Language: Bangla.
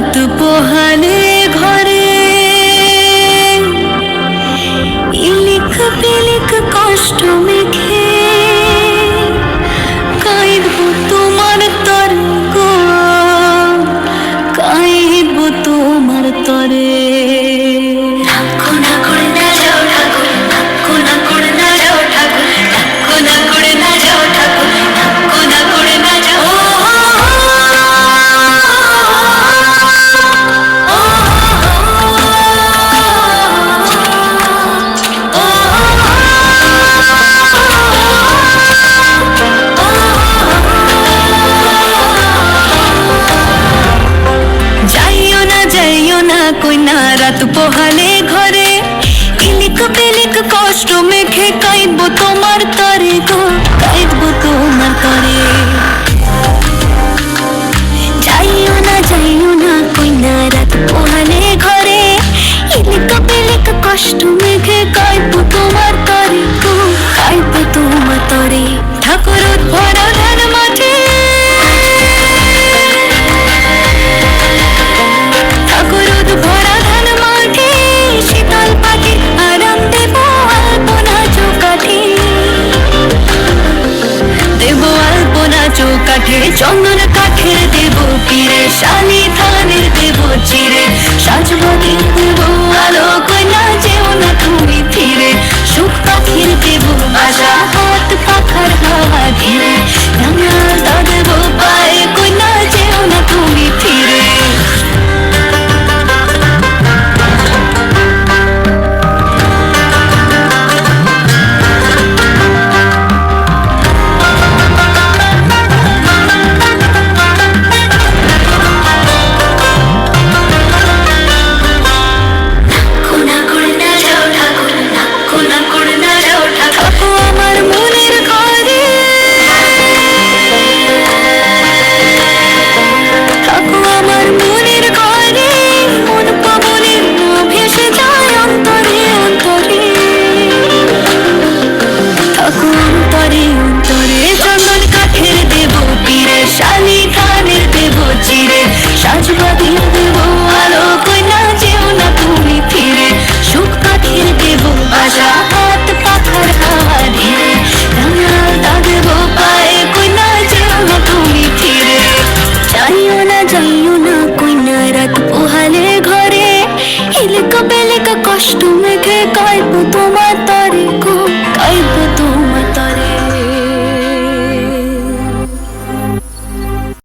রাত পোহালে ঘরে ইলিক পিলিক কষ্ট মেখে কাইব তোমার তরে গো, কাইব তোমার তরে। রাত পোহালে ঘরে ইলিক পিলিক কষ্ট মেখে কাইব তোমার তরে গো, কাইব তোমার তরে। যাইও না কইনা রাত পোহালে ঘরে ইলিক পিলিক কষ্ট মেখে কাইব তোমার তরে গো, কাইব তোমার তরে। ঠাকুর ভরা ধান মাঠে কাঠে চন্দন কাঠের দেব পীরে, শালি ধানের দেব চিরে, সাজবো দিন দেব আলো কইনা যেও না তুমি ফিরে। সুখ পাখির দেব বাসা হাত পাখার হাওয়া ধীরে, রাঙাল তা দেব পায়ে কইনা যেও না তুমি ফিরে। কষ্ট মেখে কাইব তোমার